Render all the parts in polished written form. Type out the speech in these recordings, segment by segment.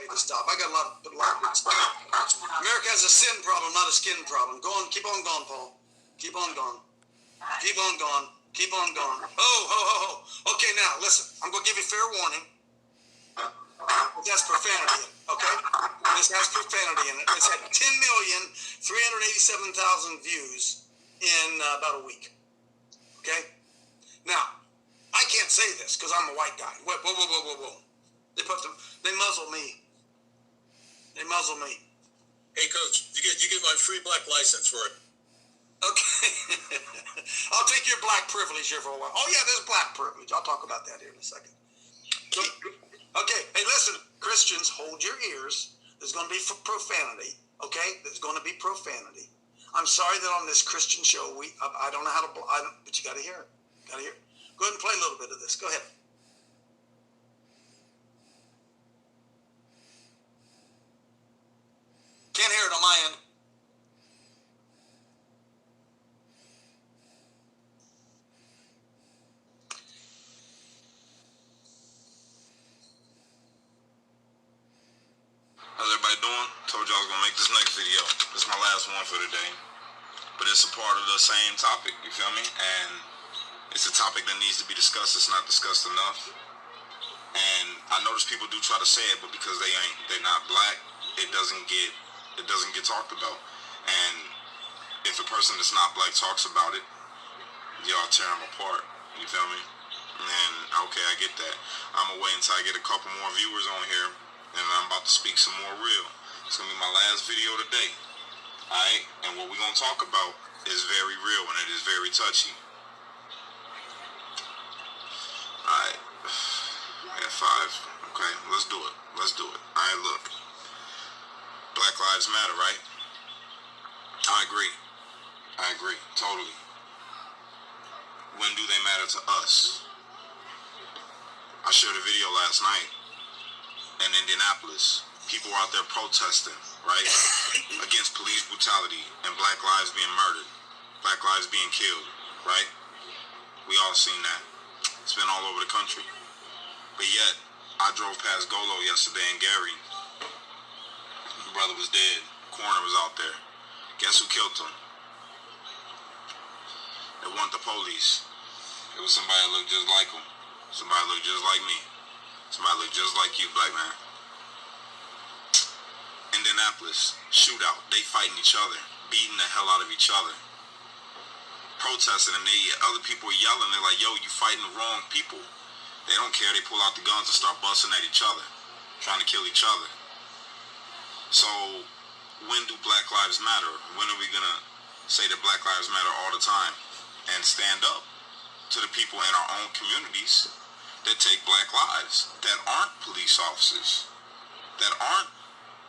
to stop. I got a lot of good stuff. America has a sin problem, not a skin problem. Go on, keep on going, Paul. Keep on going. Keep on going. Keep on going. Oh. Okay, now listen. I'm going to give you fair warning. That's profanity in it, okay? This has profanity in it. It's had 10,387,000 views in about a week. Okay? Now, I can't say this because I'm a white guy. Whoa. They muzzle me. They muzzle me. Hey, Coach, you get my free black license for it. Okay. I'll take your black privilege here for a while. Oh, yeah, there's black privilege. I'll talk about that here in a second. Okay, hey, listen, Christians, hold your ears. There's going to be profanity, okay? There's going to be profanity. I'm sorry that on this Christian show, I don't know how to, but you got to hear it. Got to hear it. Go ahead and play a little bit of this. Go ahead. Can't hear it on my end. How's everybody doing? Told y'all I was going to make this next video. This is my last one for today. But it's a part of the same topic, you feel me? And it's a topic that needs to be discussed. It's not discussed enough. And I notice people do try to say it, but because they're not black, it doesn't get talked about. And if a person that's not black talks about it, y'all tear them apart. You feel me? And okay, I get that. I'm gonna wait until I get a couple more viewers on here, and I'm about to speak some more real. It's gonna be my last video today. Alright? And what we're gonna talk about is very real, and it is very touchy. Alright. I got 5. Okay, let's do it. Alright, look. Black Lives Matter, right? I agree. Totally. When do they matter to us? I shared a video last night in Indianapolis. People were out there protesting, right? Against police brutality and black lives being murdered. Black lives being killed, right? We all seen that. It's been all over the country. But yet, I drove past Golo yesterday in Gary. The brother was dead. Coroner was out there. Guess who killed him? It wasn't the police. It was somebody that looked just like him. Somebody looked just like me. Somebody looked just like you, black man. Indianapolis, shootout. They fighting each other. Beating the hell out of each other. Protesting, and other people are yelling. They're like, yo, you fighting the wrong people. They don't care. They pull out the guns and start busting at each other. Trying to kill each other. So, when do Black Lives Matter? When are we going to say that Black Lives Matter all the time? And stand up to the people in our own communities that take black lives, that aren't police officers, that aren't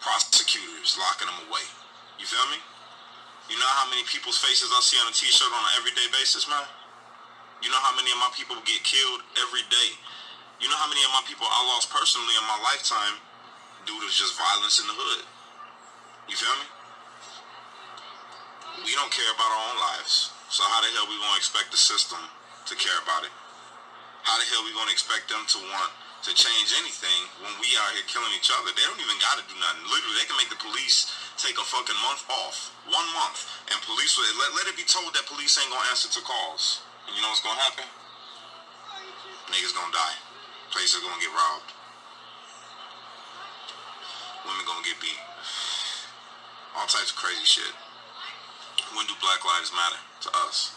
prosecutors locking them away. You feel me? You know how many people's faces I see on a t-shirt on an everyday basis, man? You know how many of my people get killed every day? You know how many of my people I lost personally in my lifetime due to just violence in the hood? You feel me? We don't care about our own lives. So how the hell we gonna expect the system to care about it? How the hell we gonna expect them to want to change anything when we out here killing each other? They don't even gotta do nothing. Literally, they can make the police take a fucking month off. 1 month. And police, let it be told that police ain't gonna answer to calls. And you know what's gonna happen? Niggas gonna die. Places gonna get robbed. Women gonna get beat. All types of crazy shit. When do Black Lives matter to us?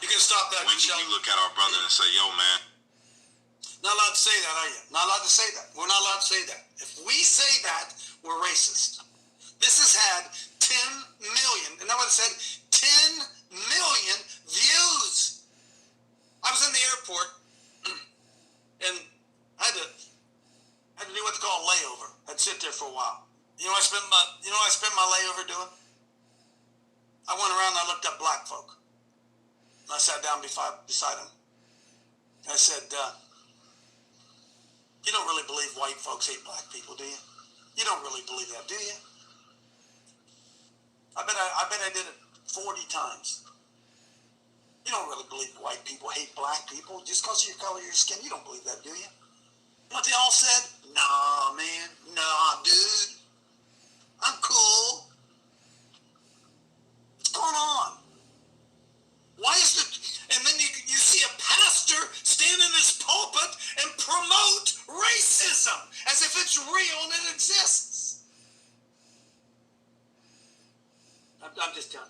You can stop that. When do we look at our brother and say, yo, man? Not allowed to say that, are you? Not allowed to say that. We're not allowed to say that. If we say that, we're racist. This has had 10 million, and that what it said, 10 million views. I was in the airport, and I had to do what they call a layover. I'd sit there for a while. You know what I spent my layover doing? I went around and I looked up black folk. And I sat down beside them. I said, you don't really believe white folks hate black people, do you? You don't really believe that, do you? I bet I did it 40 times. You don't really believe white people hate black people just because of your color of your skin. You don't believe that, do you? You know what they all said? Nah, man. Nah, real and it exists. I'm just done.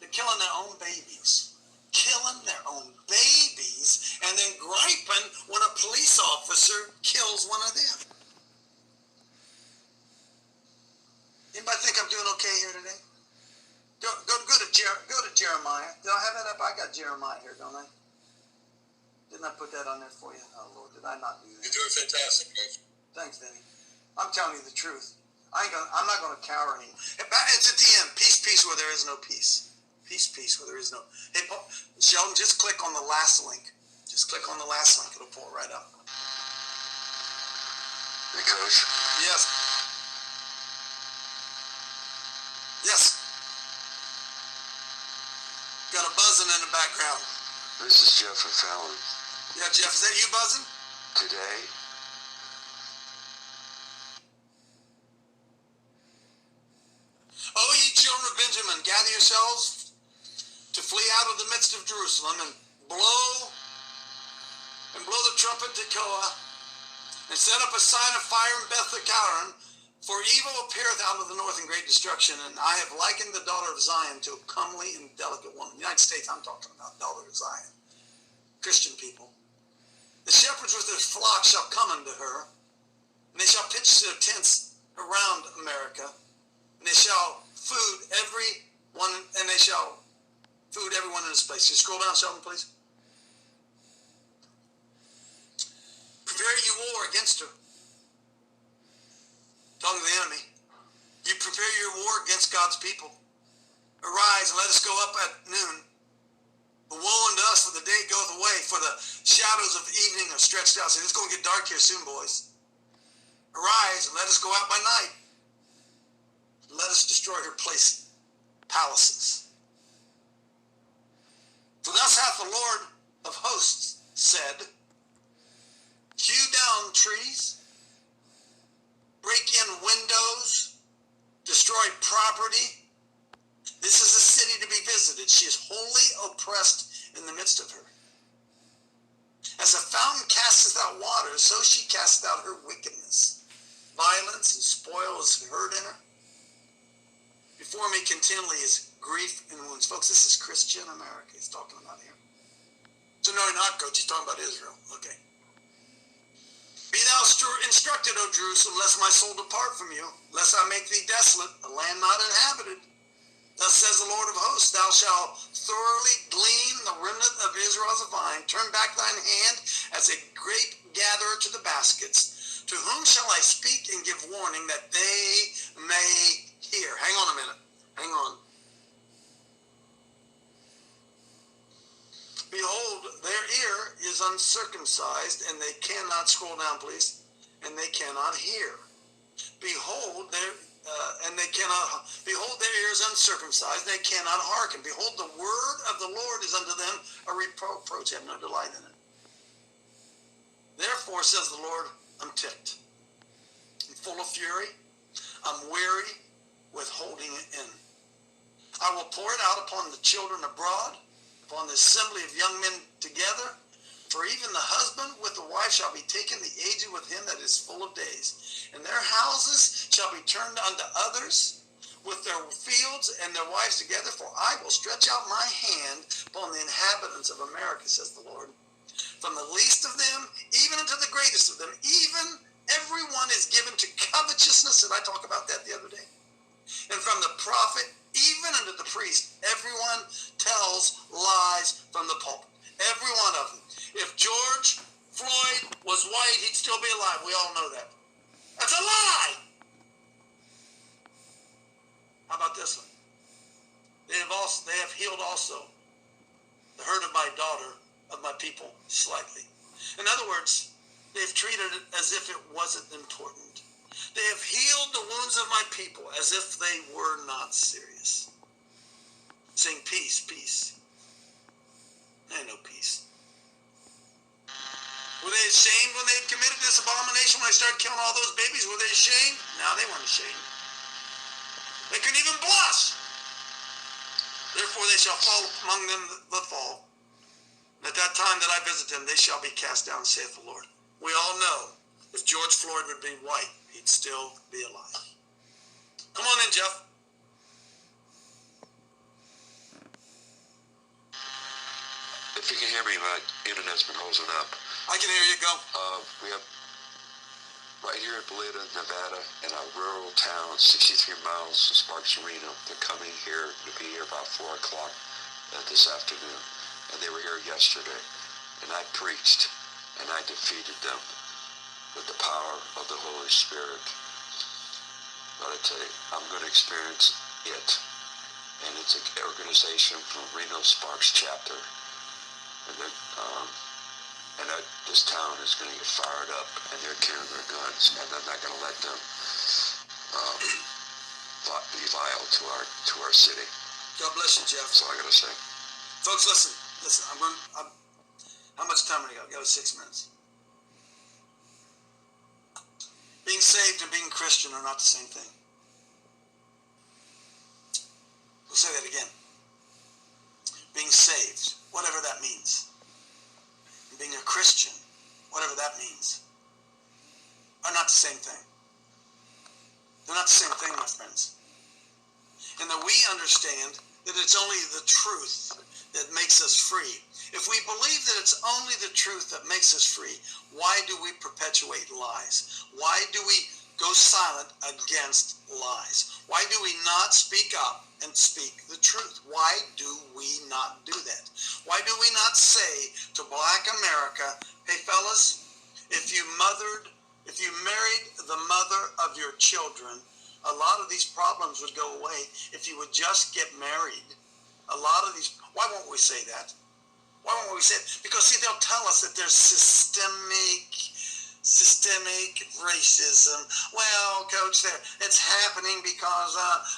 They're killing their own babies. Killing their own babies and then griping when a police officer kills one of them. Anybody think I'm doing okay here today? Go to Jeremiah. Do I have that up? I got Jeremiah here, don't I? Didn't I put that on there for you? Oh Lord, did I not do that? You're doing fantastic, Coach. Thanks, Vinny. I'm telling you the truth. I'm not going to cower anymore. It's at the end. Peace, peace where there is no peace. Peace, peace where there is no. Hey, Sheldon, just click on the last link. Just click on the last link. It'll pull right up. Hey, Coach. Yes. Yes. Got a buzzing in the background. This is Jeff from Fallon. Yeah, Jeff, is that you buzzing? Today, O ye children of Benjamin, gather yourselves to flee out of the midst of Jerusalem and blow the trumpet to Tekoa and set up a sign of fire in Beth-Horon, for evil appeareth out of the north in great destruction, and I have likened the daughter of Zion to a comely and delicate woman. The United States, I'm talking about daughter of Zion. Christian people. The shepherds with their flocks shall come unto her, and they shall pitch their tents around America, and they shall food everyone in his place. Just scroll down, Sheldon, please. Prepare you war against her. Talking to the enemy. You prepare your war against God's people. Arise and let us go up at noon. But woe unto us, for the day goeth away, for the shadows of evening are stretched out. So it's going to get dark here soon, boys. Arise and let us go out by night. Let us destroy her palaces. For thus hath the Lord of hosts said, hew down trees, break in windows, destroy property. This is a city to be visited. She is wholly oppressed in the midst of her. As a fountain casteth out water, so she casteth out her wickedness. Violence and spoil is heard in her. Before me continually is grief and wounds. Folks, this is Christian America he's talking about here. So no, not, Coach. He's talking about Israel. Okay. Be thou instructed, O Jerusalem, lest my soul depart from you, lest I make thee desolate, a land not inhabited. Thus says the Lord of hosts, thou shalt thoroughly glean the remnant of Israel as a vine. Turn back thine hand as a grape gatherer to the baskets. To whom shall I speak and give warning that they may hear? Hang on a minute. Hang on. Behold, their ear is uncircumcised, and they cannot, scroll down please, and they cannot hear. Behold, their ear is uncircumcised, they cannot hearken. Behold, the word of the Lord is unto them a reproach, have no delight in it. Therefore, says the Lord, I'm ticked. I'm full of fury. I'm weary with holding it in. I will pour it out upon the children abroad, upon the assembly of young men together. For even the husband with the wife shall be taken, the aged with him that is full of days. And their houses shall be turned unto others, with their fields and their wives together. For I will stretch out my hand upon the inhabitants of America, says the Lord. From the least of them, even unto the greatest of them, even everyone is given to covetousness, and I talked about that the other day. And from the prophet, even unto the priest, everyone tells lies from the pulpit. Every one of them. If George Floyd was white, he'd still be alive. We all know that. That's a lie. How about this one? They have healed also the hurt of my daughter, of my people, slightly. In other words, they've treated it as if it wasn't important. They have healed the wounds of my people as if they were not serious. Saying peace, peace. There ain't no peace. Were they ashamed when they committed this abomination, when they started killing all those babies? Were they ashamed? No, they weren't ashamed. They couldn't even blush. Therefore they shall fall among them that fall. And at that time that I visit them, they shall be cast down, saith the Lord. We all know if George Floyd would be white, he'd still be alive. Come on in, Jeff. If you can hear me, my internet's been holding up. I can hear you. Go. We have right here at Bolita, Nevada, in a rural town, 63 miles from Sparks Arena. They're coming here to be here about 4 o'clock this afternoon. And they were here yesterday. And I preached, and I defeated them with the power of the Holy Spirit. But I tell you, I'm going to experience it. And it's an organization from Reno Sparks chapter. And this town is going to get fired up, and they're carrying their guns, and I'm not going to let them be vile to our city. God bless you, Jeff. That's all I got to say. Folks, listen. How much time do I got? Go 6 minutes. Being saved and being Christian are not the same thing. We'll say that again. Being saved, whatever that means, and being a Christian, whatever that means, are not the same thing. They're not the same thing, my friends. And that we understand that it's only the truth that makes us free. If we believe that it's only the truth that makes us free, why do we perpetuate lies? Why do we go silent against lies? Why do we not speak up and speak the truth? Why do we not do that? Why do we not say to Black America, hey fellas, if you married the mother of your children, a lot of these problems would go away if you would just get married. A lot of these, why won't we say that? Why won't we say it? Because see, they'll tell us that there's systemic racism. Well, coach, it's happening because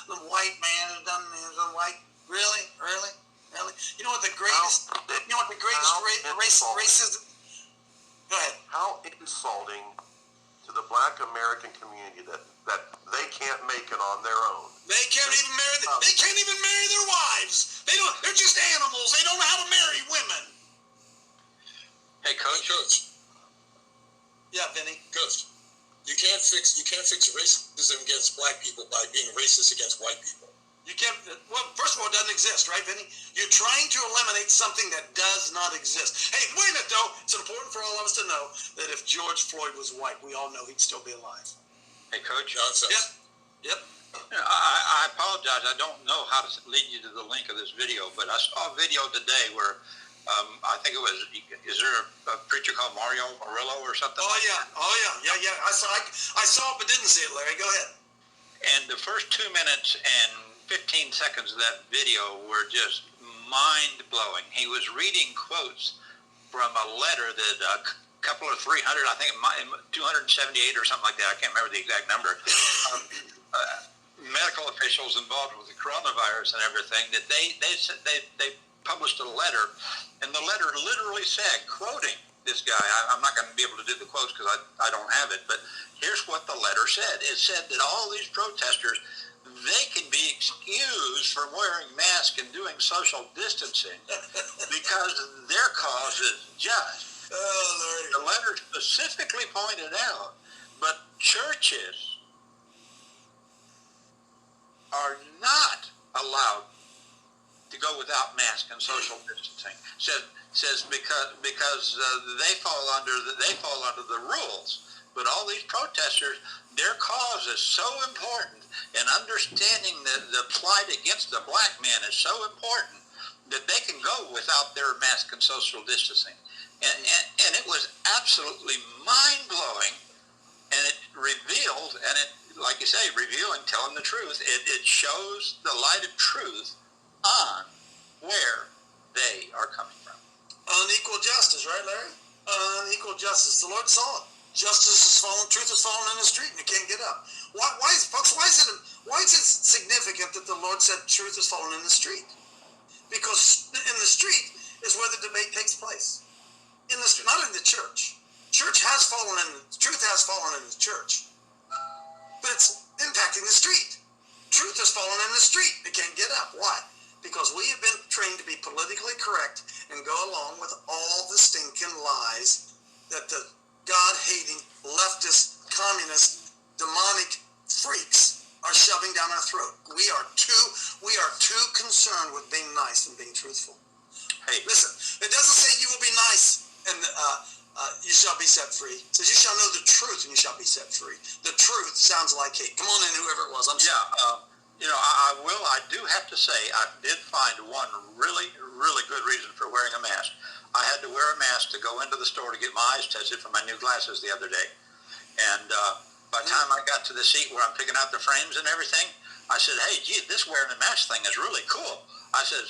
the white man has done this. The white, really. You know what the greatest? Racism? Go ahead. How insulting to the Black American community that they can't make it on their own. They can't even marry. They can't even marry their wives. They're just animals. They don't know how to marry women. Hey, Coach. Yeah, Vinny. Coach, you can't fix racism against black people by being racist against white people. You can't. Well, first of all, it doesn't exist, right, Vinny? You're trying to eliminate something that does not exist. Hey, wait a minute, though. It's important for all of us to know that if George Floyd was white, we all know he'd still be alive. Hey, Coach. Nonsense. Yep. I apologize. I don't know how to lead you to the link of this video, but I saw a video today where I think it was, is there a preacher called Mario Murillo or something? Oh, yeah. I saw it, but didn't see it, Larry. Go ahead. And the first 2 minutes and 15 seconds of that video were just mind-blowing. He was reading quotes from a letter that a couple of 300, I think 278 or something like that, I can't remember the exact number, medical officials involved with the coronavirus and everything, that they published a letter, and the letter literally said, quoting this guy, I'm not going to be able to do the quotes because I don't have it, but here's what the letter said. It said that all these protesters, they can be excused from wearing masks and doing social distancing because their cause is just. The letter specifically pointed out, but churches are not allowed to go without mask and social distancing. Says because they fall under the rules. But all these protesters, their cause is so important, and understanding the plight against the black man is so important that they can go without their mask and social distancing. And it was absolutely mind-blowing, and it revealed, and it, like you say, revealing, telling the truth, it shows the light of truth on where they are coming from. Unequal justice, right, Larry? Unequal justice. The Lord saw it. Justice has fallen, truth has fallen in the street, and you can't get up. Why is it significant that the Lord said truth has fallen in the street? Because in the street is where the debate takes place. In the street, not in the church. Truth has fallen in the church, but it's impacting the street. Truth has fallen in the street. It can't get up. Why? Because we have been trained to be politically correct and go along with all the stinking lies that the God-hating leftist, communist, demonic freaks are shoving down our throat. We are too concerned with being nice and being truthful. Hey, listen, it doesn't say you will be nice and you shall be set free. It says you shall know the truth and you shall be set free. The truth sounds like hate. Come on in, whoever it was. I'm sorry. I do have to say, I did find one really, really good reason for wearing a mask. I had to wear a mask to go into the store to get my eyes tested for my new glasses the other day. And by the time I got to the seat where I'm picking out the frames and everything, I said, hey, gee, this wearing a mask thing is really cool. I said,